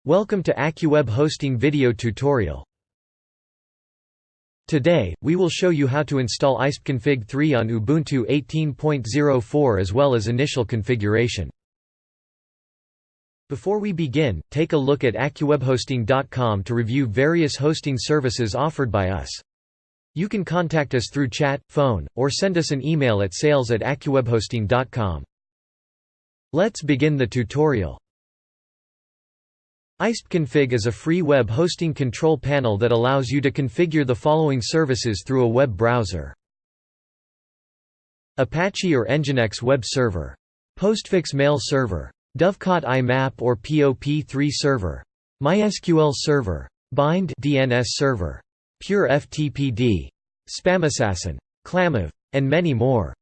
Welcome to AccuWeb Hosting video tutorial. Today, we will show you how to install ISPConfig 3 on Ubuntu 18.04 as well as initial configuration. Before we begin, take a look at AccuWebHosting.com to review various hosting services offered by us. You can contact us through chat, phone, or send us an email at sales@AccuWebHosting.com. Let's begin the tutorial. ISPConfig is a free web hosting control panel that allows you to configure the following services through a web browser: Apache or Nginx web server, postfix-mysql server, dovecot-imapd or POP3 server, MySQL server, bind DNS server, pure FTPD, Spamassassin, Clamav, and many more.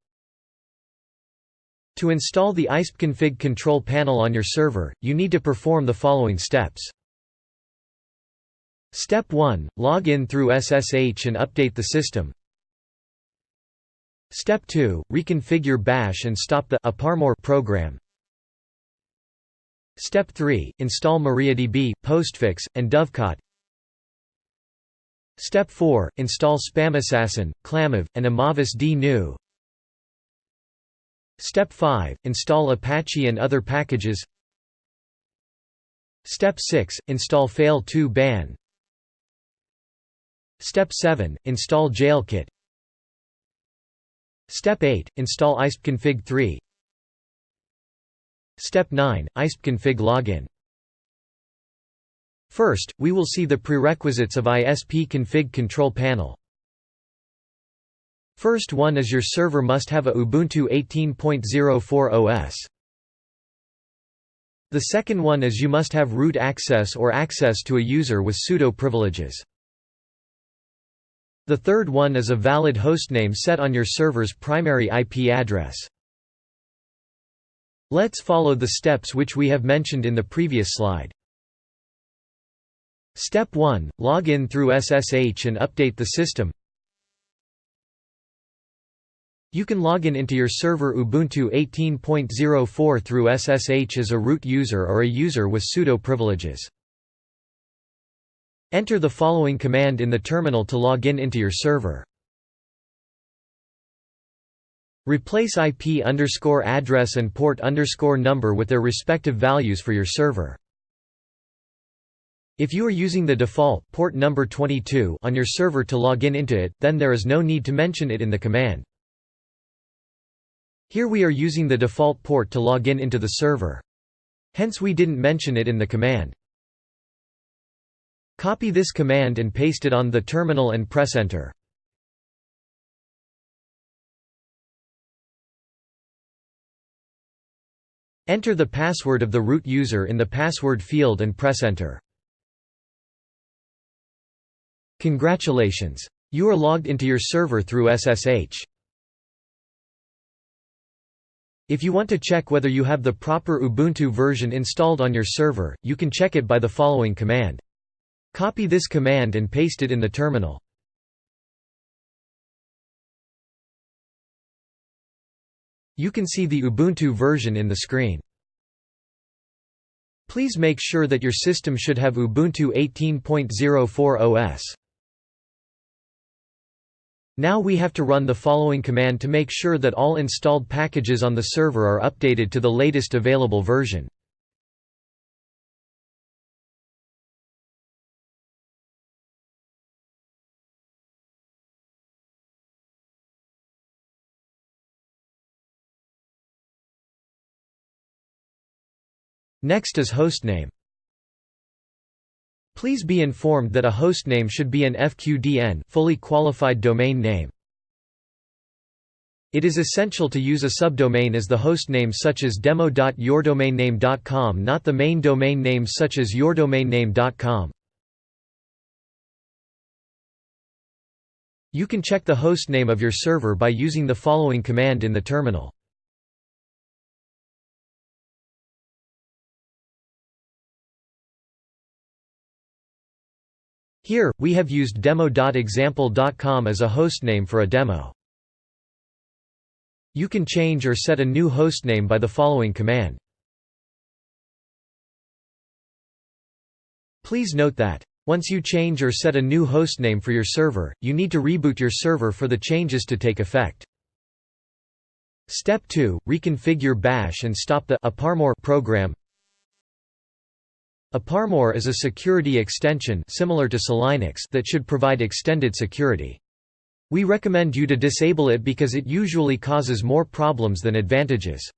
To install the ISPConfig control panel on your server, you need to perform the following steps. Step 1. Log in through SSH and update the system. Step 2. Reconfigure bash and stop the apparmor program. Step 3. Install mariadb, postfix, and dovecot. Step 4. Install Spamassassin, Clamav, and Amavisd-new. Step 5. Install Apache and other packages. Step 6. Install fail2ban. Step 7. Install Jailkit. Step 8. Install ISPConfig 3. Step 9. ISPConfig Login. First, we will see the prerequisites of ISPConfig Control panel. First one is your server must have a Ubuntu 18.04 OS. The second one is you must have root access or access to a user with Sudo privileges. The third one is a valid hostname set on your server's primary IP address. Let's follow the steps which we have mentioned in the previous slide. Step 1. Log in through SSH and update the system. You can log in into your server Ubuntu 18.04 through SSH as a root user or a user with Sudo privileges. Enter the following command in the terminal to log in into your server. Replace IP_address and port_number with their respective values for your server. If you are using the default port number 22 on your server to log in into it, then there is no need to mention it in the command. Here we are using the default port to log in into the server. Hence we didn't mention it in the command. Copy this command and paste it on the terminal and press enter. Enter the password of the root user in the password field and press enter. Congratulations! You are logged into your server through SSH. If you want to check whether you have the proper Ubuntu version installed on your server, you can check it by the following command. Copy this command and paste it in the terminal. You can see the Ubuntu version in the screen. Please make sure that your system should have Ubuntu 18.04 OS. Now we have to run the following command to make sure that all installed packages on the server are updated to the latest available version. Next is hostname. Please be informed that a hostname should be an FQDN, fully qualified domain name. It is essential to use a subdomain as the hostname such as demo.yourdomainname.com, not the main domain name such as yourdomainname.com. You can check the hostname of your server by using the following command in the terminal. Here, we have used demo.example.com as a hostname for a demo. You can change or set a new hostname by the following command. Please note that once you change or set a new hostname for your server, you need to reboot your server for the changes to take effect. Step 2. Reconfigure bash and stop the apparmor program. Apparmor is a security extension similar to Linux that should provide extended security. We recommend you to disable it because it usually causes more problems than advantages.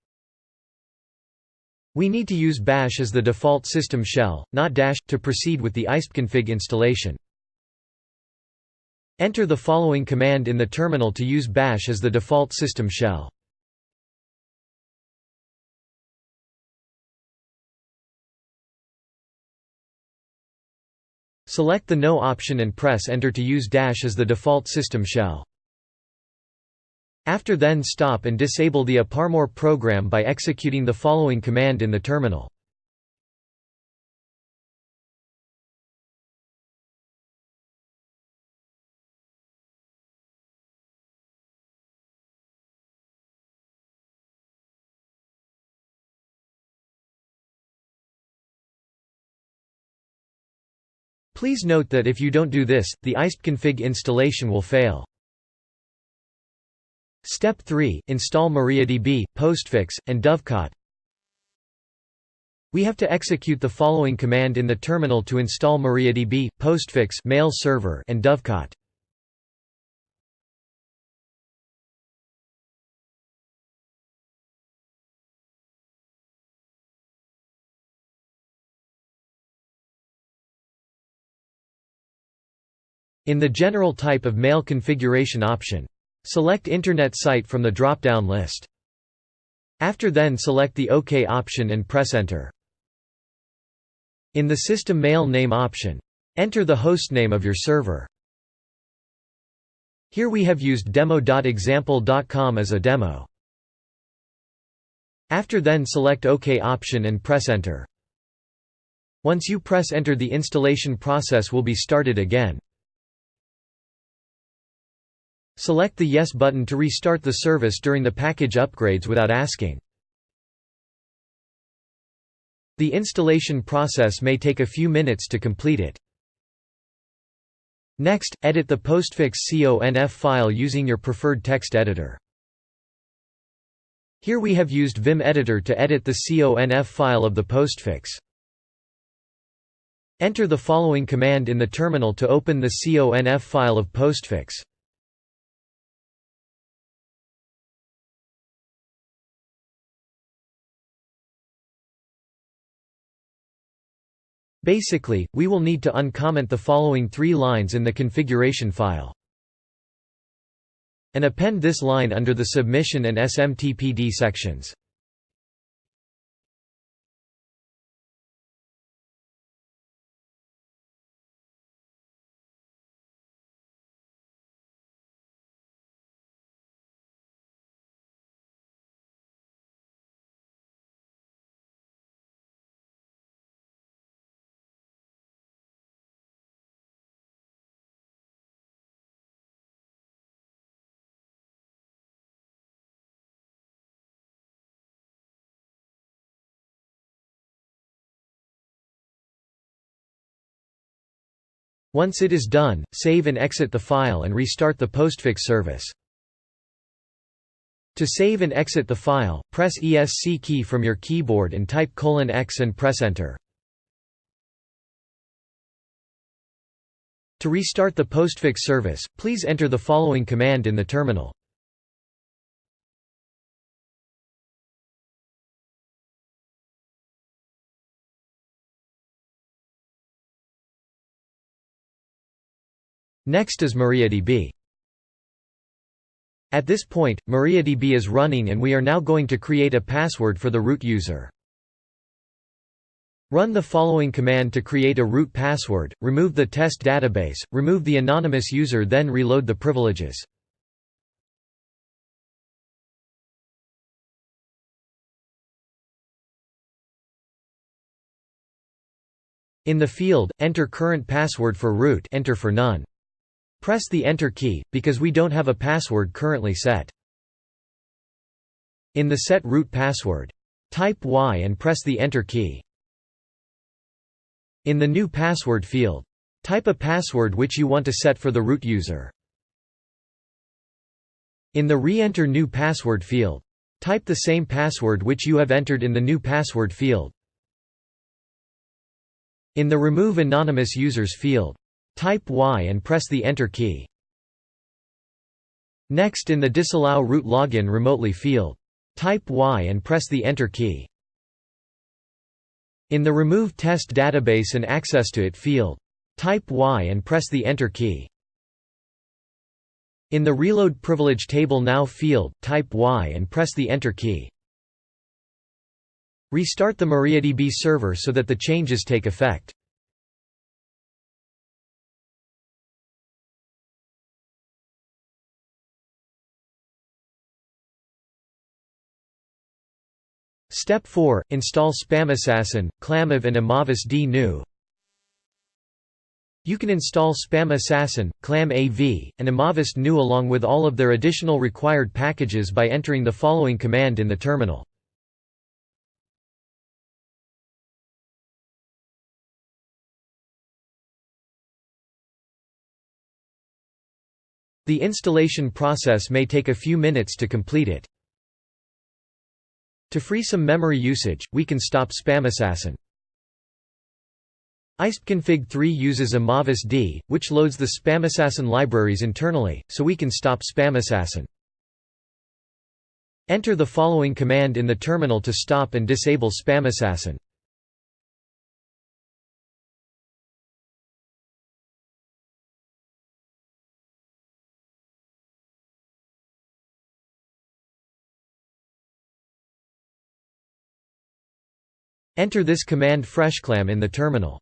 We need to use bash as the default system shell, not dash, to proceed with the ISPConfig installation. Enter the following command in the terminal to use bash as the default system shell. Select the No option and press Enter to use dash as the default system shell. After then stop and disable the apparmor program by executing the following command in the terminal. Please note that if you don't do this, the ISPConfig installation will fail. Step 3. Install mariadb, postfix, and dovecot. We have to execute the following command in the terminal to install mariadb, postfix-mysql, and dovecot. In the General Type of Mail Configuration option, select Internet Site from the drop-down list. After then select the OK option and press Enter. In the System Mail Name option, enter the hostname of your server. Here we have used demo.example.com as a demo. After then select OK option and press Enter. Once you press Enter, the installation process will be started again. Select the Yes button to restart the service during the package upgrades without asking. The installation process may take a few minutes to complete it. Next, edit the postfix-conf file using your preferred text editor. Here we have used Vim Editor to edit the conf file of the postfix. Enter the following command in the terminal to open the conf file of postfix. Basically, we will need to uncomment the following 3 lines in the configuration file, and append this line under the submission and smtpd sections. Once it is done, save and exit the file and restart the postfix service. To save and exit the file, press ESC key from your keyboard and type :x and press Enter. To restart the postfix service, please enter the following command in the terminal. Next is mariadb. At this point, mariadb is running and we are now going to create a password for the root user. Run the following command to create a root password, remove the test database, remove the anonymous user, then reload the privileges. In the field, enter current password for root, enter for none. Press the Enter key, because we don't have a password currently set. In the Set Root Password, type Y and press the Enter key. In the New Password field, type a password which you want to set for the root user. In the Re-enter New Password field, type the same password which you have entered in the New Password field. In the Remove Anonymous Users field, type Y and press the Enter key. Next, in the Disallow Root Login Remotely field, type Y and press the Enter key. In the Remove Test Database and Access to It field, type Y and press the Enter key. In the Reload Privilege Table Now field, type Y and press the Enter key. Restart the MariaDB server so that the changes take effect. Step 4. Install Spamassassin, Clamav and Amavisd-new. You can install Spamassassin, Clamav, and Amavisd-new along with all of their additional required packages by entering the following command in the terminal. The installation process may take a few minutes to complete it. To free some memory usage, we can stop Spamassassin. ISPConfig 3 uses Amavisd, which loads the Spamassassin libraries internally, so we can stop Spamassassin. Enter the following command in the terminal to stop and disable Spamassassin. Enter this command freshclam in the terminal.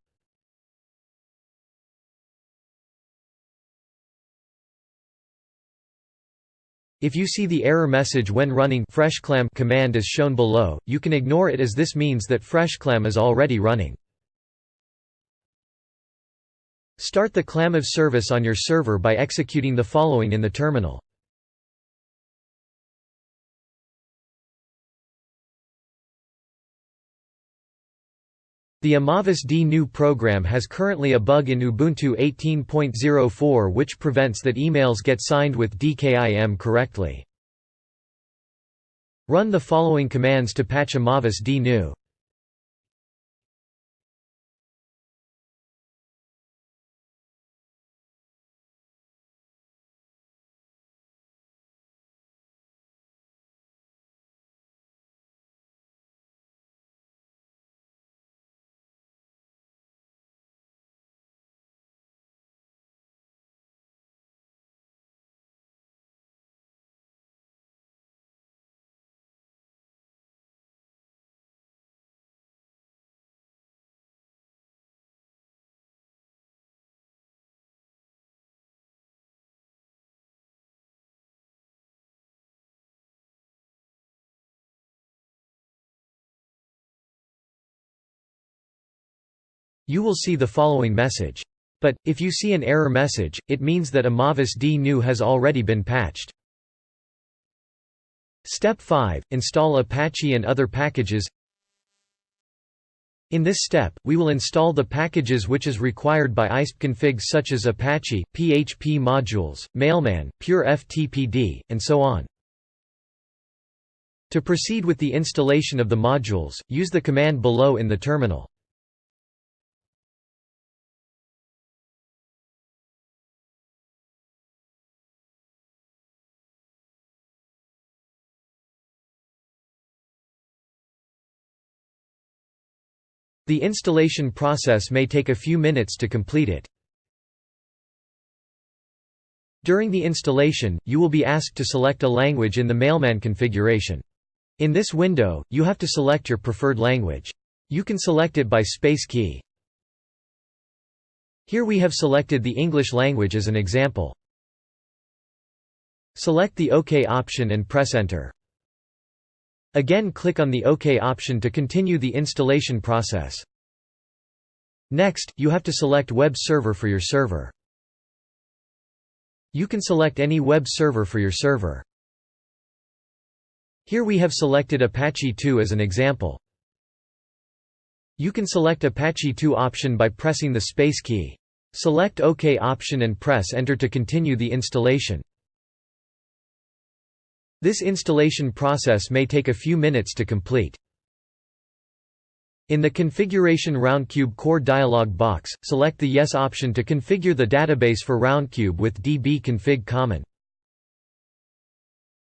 If you see the error message when running freshclam command as shown below, you can ignore it as this means that freshclam is already running. Start the Clamav service on your server by executing the following in the terminal. The Amavisd-new program has currently a bug in Ubuntu 18.04 which prevents that emails get signed with dkim correctly. Run the following commands to patch Amavisd-new. You will see the following message. But, if you see an error message, it means that Amavisd-new has already been patched. Step 5. Install Apache and other packages. In this step, we will install the packages which is required by ISPConfig such as Apache, PHP modules, Mailman, pure FTPD, and so on. To proceed with the installation of the modules, use the command below in the terminal. The installation process may take a few minutes to complete it. During the installation, you will be asked to select a language in the Mailman configuration. In this window, you have to select your preferred language. You can select it by space key. Here we have selected the English language as an example. Select the OK option and press Enter. Again, click on the OK option to continue the installation process. Next, you have to select web server for your server. You can select any web server for your server. Here we have selected Apache 2 as an example. You can select Apache 2 option by pressing the space key. Select OK option and press Enter to continue the installation. This installation process may take a few minutes to complete. In the Configuration Roundcube Core dialog box, select the Yes option to configure the database for Roundcube with dbkg common.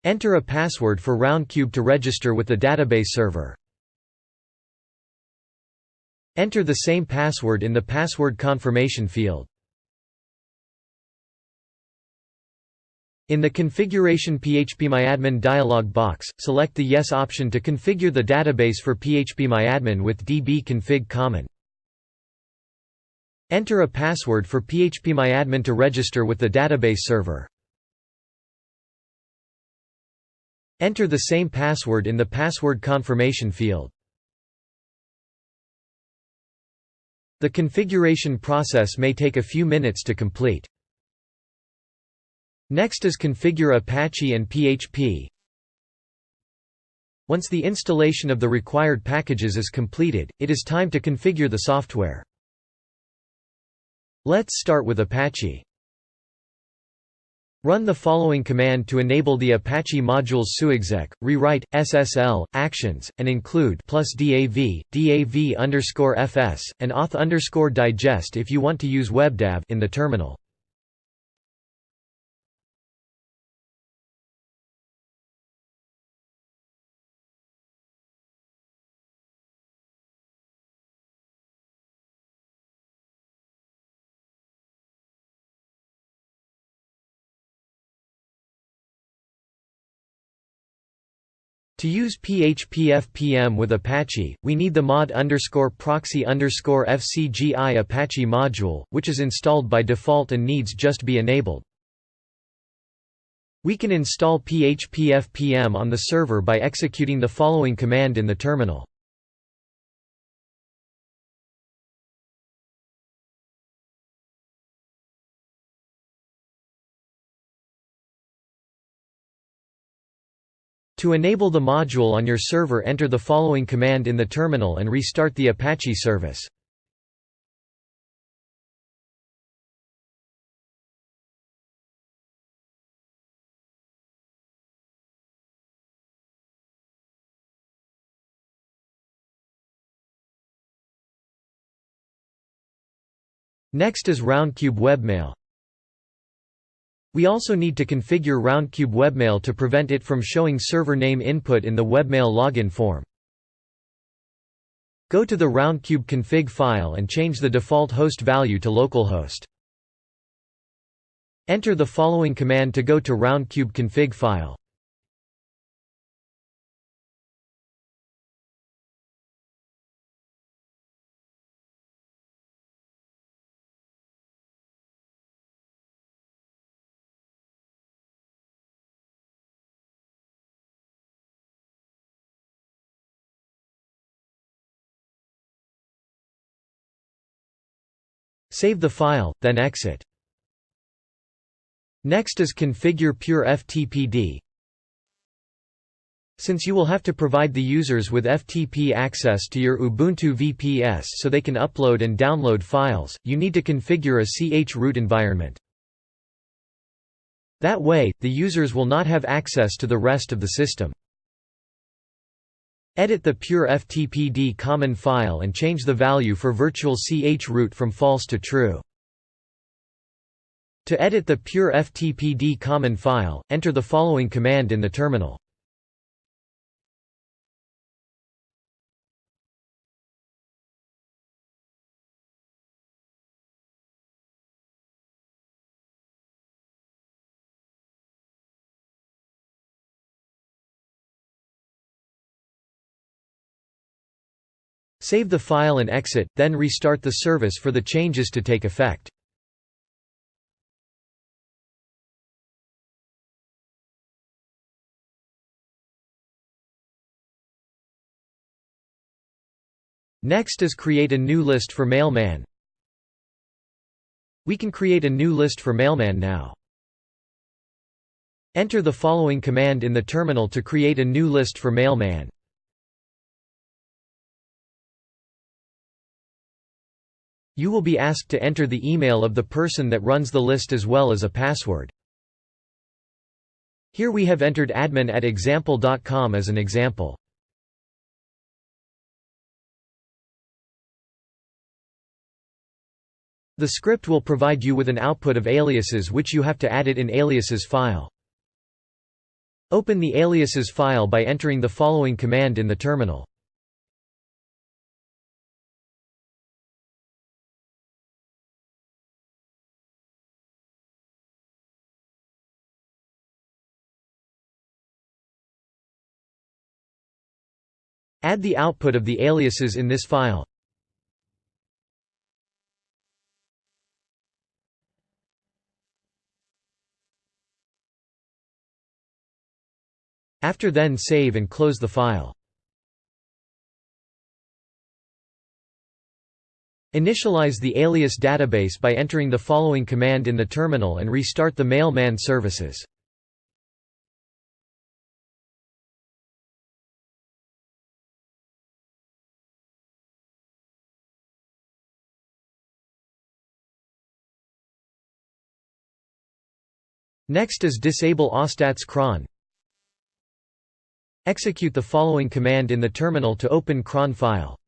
Enter a password for Roundcube to register with the database server. Enter the same password in the password confirmation field. In the Configuration phpMyAdmin dialog box, select the Yes option to configure the database for phpMyAdmin with dbkg common. Enter a password for phpMyAdmin to register with the database server. Enter the same password in the password confirmation field. The configuration process may take a few minutes to complete. Next is configure Apache and PHP. Once the installation of the required packages is completed, it is time to configure the software. Let's start with Apache. Run the following command to enable the Apache modules suexec, rewrite, SSL, actions, and include +dav_fs, and auth_digest if you want to use webdav in the terminal. To use php-fpm with Apache, we need the mod_proxy_fcgi Apache module, which is installed by default and needs just be enabled. We can install php-fpm on the server by executing the following command in the terminal. To enable the module on your server, enter the following command in the terminal and restart the Apache service. Next is Roundcube Webmail. We also need to configure Roundcube Webmail to prevent it from showing server name input in the Webmail login form. Go to the Roundcube config file and change the default host value to localhost. Enter the following command to go to Roundcube config file. Save the file, then exit. Next is configure pure FTPD. Since you will have to provide the users with FTP access to your Ubuntu VPS so they can upload and download files, you need to configure a ch-root environment. That way, the users will not have access to the rest of the system. Edit the pure FTPD common file and change the value for virtual ch-root from false to true. To edit the pure FTPD common file, enter the following command in the terminal. Save the file and exit, then restart the service for the changes to take effect. Next is create a new list for Mailman. We can create a new list for Mailman now. Enter the following command in the terminal to create a new list for Mailman. You will be asked to enter the email of the person that runs the list as well as a password. Here we have entered admin@example.com as an example. The script will provide you with an output of aliases which you have to add it in aliases file. Open the aliases file by entering the following command in the terminal. Add the output of the aliases in this file. After then save and close the file. Initialize the alias database by entering the following command in the terminal and restart the mailman services. Next is disable ostats cron. Execute the following command in the terminal to open cron file.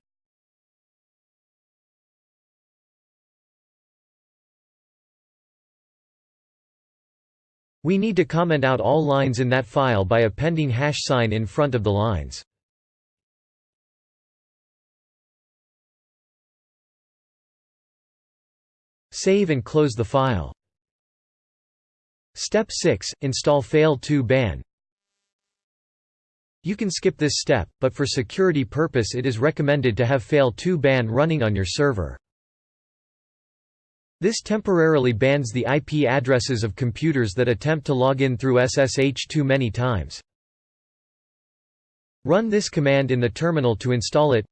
We need to comment out all lines in that file by appending #sign in front of the lines. Save and close the file. Step 6. Install fail2ban. You can skip this step, but for security purpose it is recommended to have fail2ban running on your server. This temporarily bans the IP addresses of computers that attempt to log in through SSH too many times. Run this command in the terminal to install it.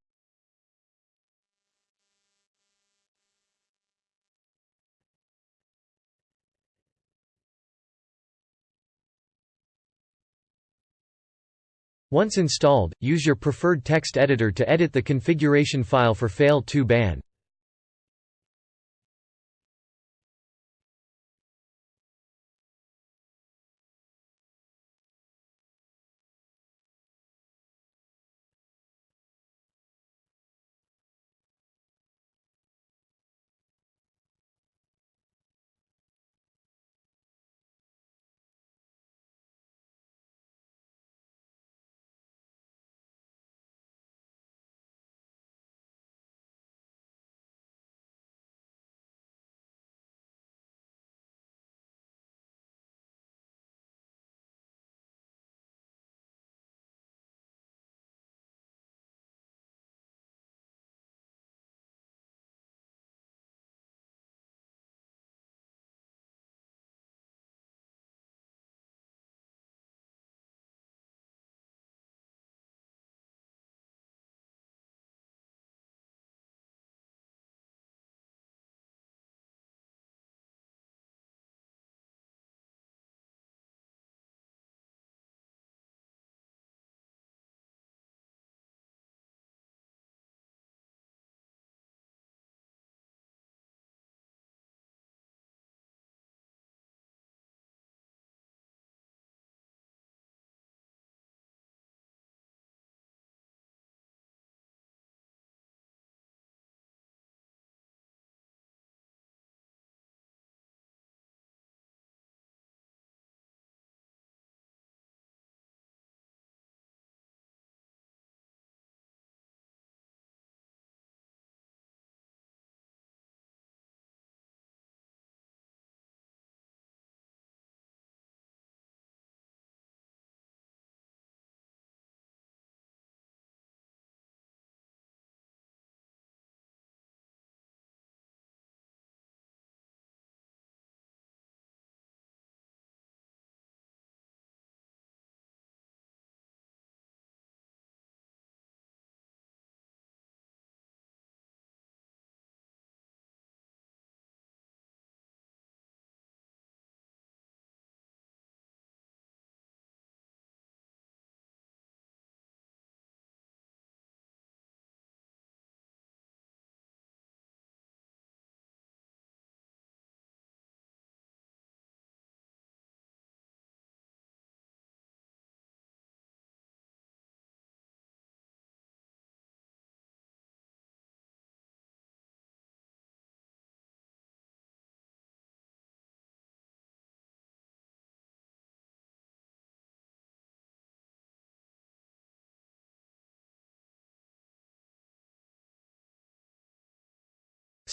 Once installed, use your preferred text editor to edit the configuration file for fail2ban.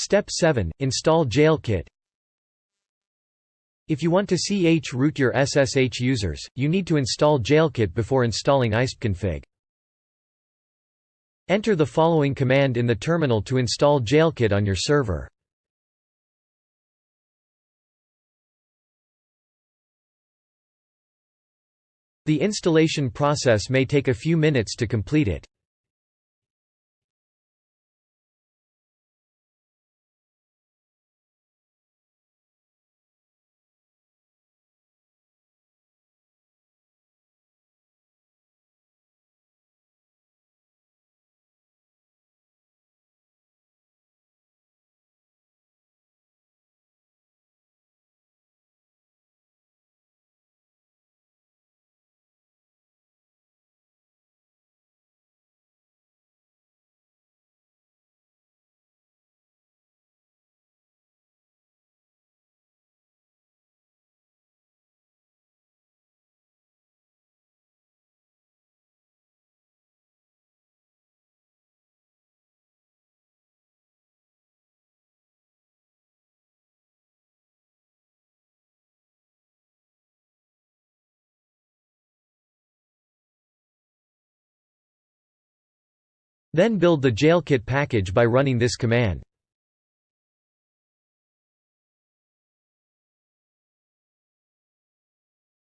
Step 7. Install Jailkit. If you want to chroot your SSH users, you need to install Jailkit before installing ISPConfig. Enter the following command in the terminal to install Jailkit on your server. The installation process may take a few minutes to complete it. Then build the Jailkit package by running this command.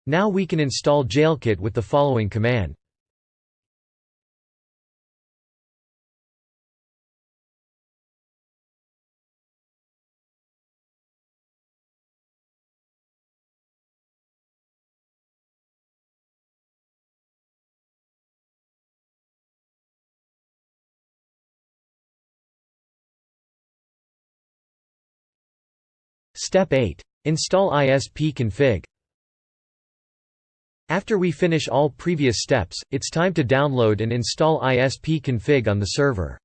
Now we can install Jailkit with the following command. Step 8. Install ISPConfig. After we finish all previous steps, it's time to download and install ISPConfig on the server.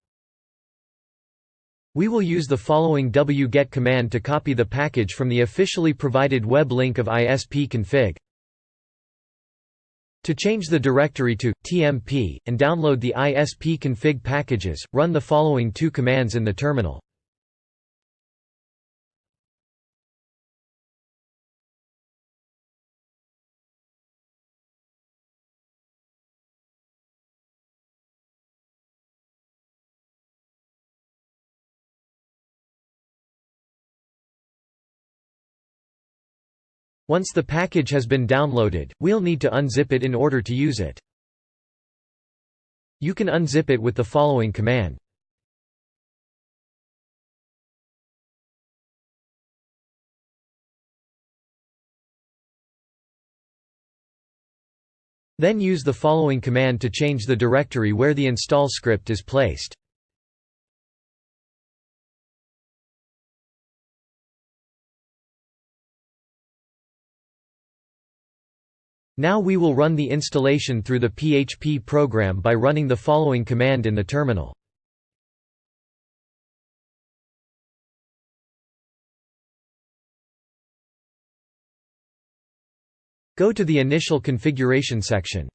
We will use the following wget command to copy the package from the officially provided web link of ISPConfig. To change the directory to tmp and download the ISPConfig packages, run the following two commands in the terminal. Once the package has been downloaded, we'll need to unzip it in order to use it. You can unzip it with the following command. Then use the following command to change the directory where the install script is placed. Now we will run the installation through the PHP program by running the following command in the terminal. Go to the initial configuration section.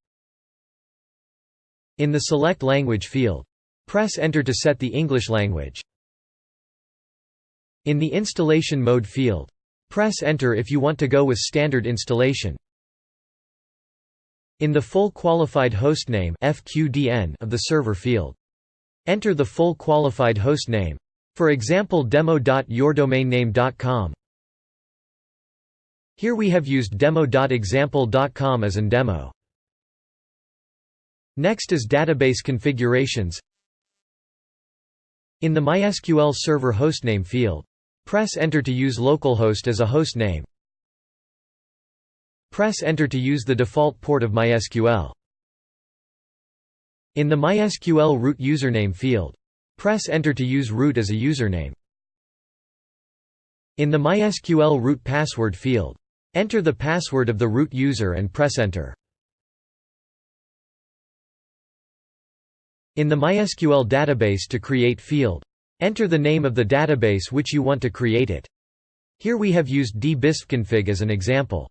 In the Select Language field, press Enter to set the English language. In the Installation Mode field, press Enter if you want to go with standard installation. In the full qualified hostname (FQDN) of the server field, enter the full qualified hostname. For example, demo.yourdomainname.com. Here we have used demo.example.com as an demo. Next is database configurations. In the MySQL server hostname field, press Enter to use localhost as a hostname. Press Enter to use the default port of MySQL. In the MySQL root username field, press Enter to use root as a username. In the MySQL root password field, enter the password of the root user and press Enter. In the MySQL database to create field, enter the name of the database which you want to create it. Here we have used dbisfconfig as an example.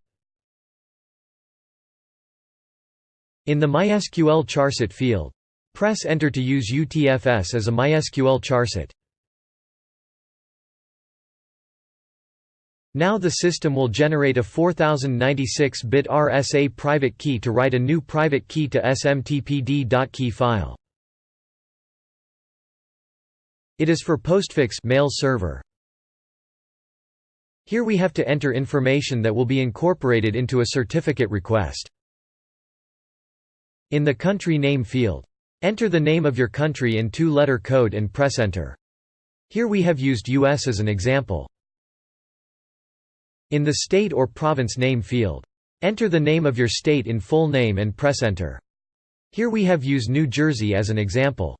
In the MySQL charset field, press Enter to use UTF-8 as a MySQL charset. Now the system will generate a 4096-bit RSA private key to write a new private key to smtpd.key file. It is for postfix-mail server. Here we have to enter information that will be incorporated into a certificate request. In the country name field, enter the name of your country in 2-letter code and press enter. Here we have used US as an example. In the state or province name field, enter the name of your state in full name and press enter. Here we have used New Jersey as an example.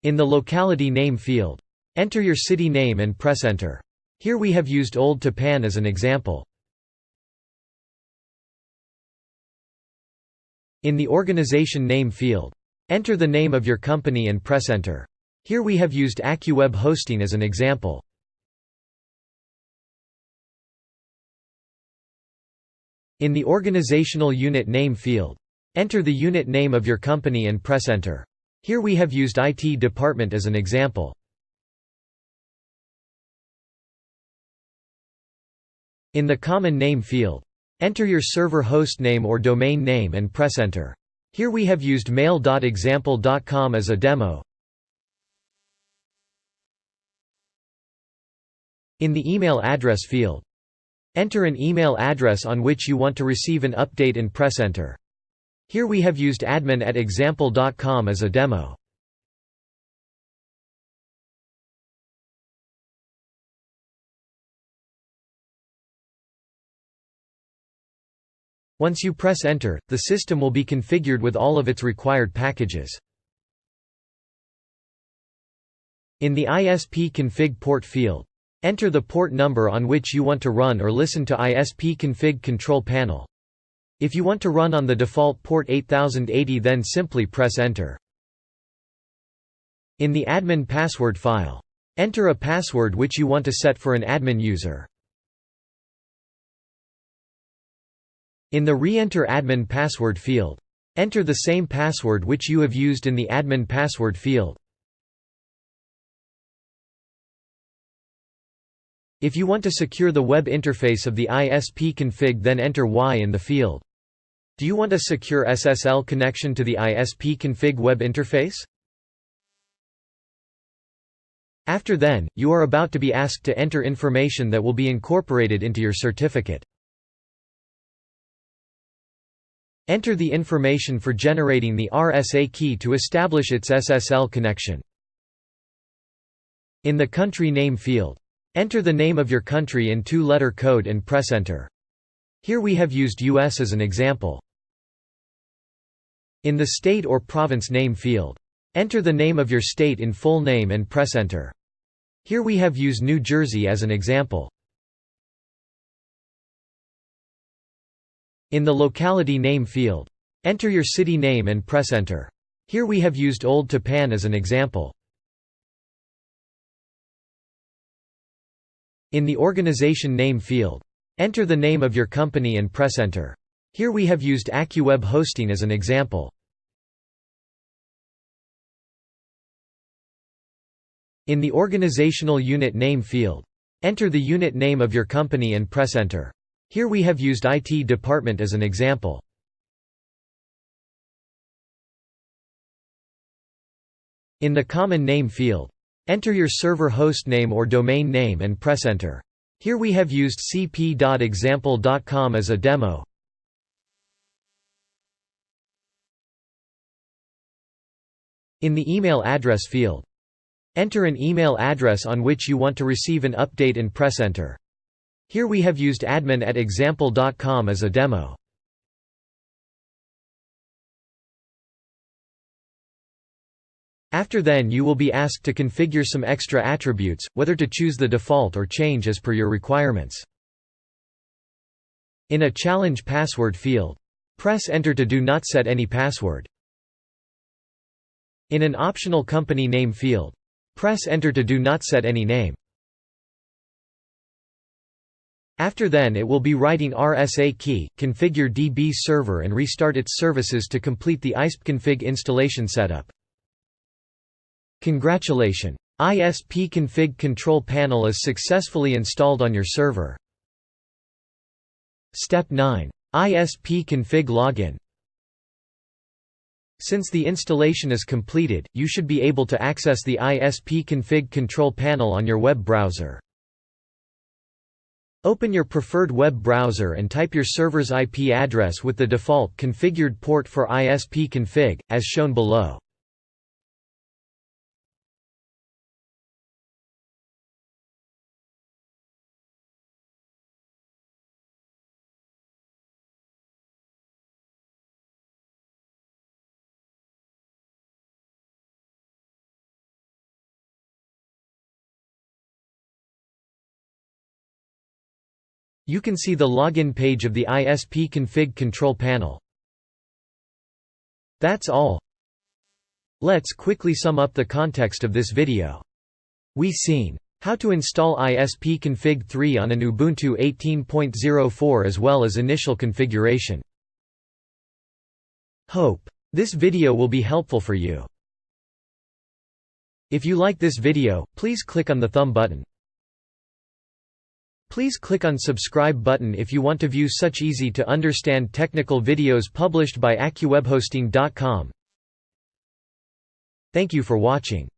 In the locality name field, enter your city name and press enter. Here we have used Old Japan as an example. In the organization name field, enter the name of your company and press enter. Here we have used AccuWeb Hosting as an example. In the organizational unit name field, enter the unit name of your company and press enter. Here we have used IT department as an example. In the common name field, enter your server host name or domain name and press enter. Here we have used mail.example.com as a demo. In the email address field, enter an email address on which you want to receive an update and press enter. Here we have used admin@example.com as a demo. Once you press enter, the system will be configured with all of its required packages. In the ISPConfig port field, enter the port number on which you want to run or listen to ISPConfig Control panel. If you want to run on the default port 8080, then simply press enter. In the admin password file, enter a password which you want to set for an admin user. In the re-enter admin password field, enter the same password which you have used in the admin password field. If you want to secure the web interface of the ISPConfig, then enter Y in the field. Do you want a secure SSL connection to the ISPConfig web interface? After then, you are about to be asked to enter information that will be incorporated into your certificate. Enter the information for generating the RSA key to establish its SSL connection. In the country name field, enter the name of your country in 2-letter code and press enter. Here we have used US as an example. In the state or province name field, enter the name of your state in full name and press enter. Here we have used New Jersey as an example. In the locality name field, enter your city name and press enter. Here we have used Old Japan as an example. In the organization name field, enter the name of your company and press enter. Here we have used AccuWeb Hosting as an example. In the organizational unit name field, enter the unit name of your company and press enter. Here we have used IT department as an example. In the common name field, enter your server host name or domain name and press enter. Here we have used cp.example.com as a demo. In the email address field, enter an email address on which you want to receive an update and press enter. Here we have used admin@example.com as a demo. After then, you will be asked to configure some extra attributes, whether to choose the default or change as per your requirements. In a challenge password field, press enter to do not set any password. In an optional company name field, press enter to do not set any name. After then, it will be writing RSA key, configure DB server and restart its services to complete the ISPConfig installation setup. Congratulations! ISPConfig Control panel is successfully installed on your server. Step 9. ISPConfig Login. Since the installation is completed, you should be able to access the ISPConfig Control panel on your web browser. Open your preferred web browser and type your server's IP address with the default configured port for ISPConfig, as shown below. You can see the login page of the ISPConfig Control panel. That's all. Let's quickly sum up the context of this video. We've seen how to install ISPConfig 3 on an Ubuntu 18.04 as well as initial configuration. Hope this video will be helpful for you. If you like this video, please click on the thumb button. Please click on subscribe button if you want to view such easy to understand technical videos published by AccuWebHosting.com. Thank you for watching.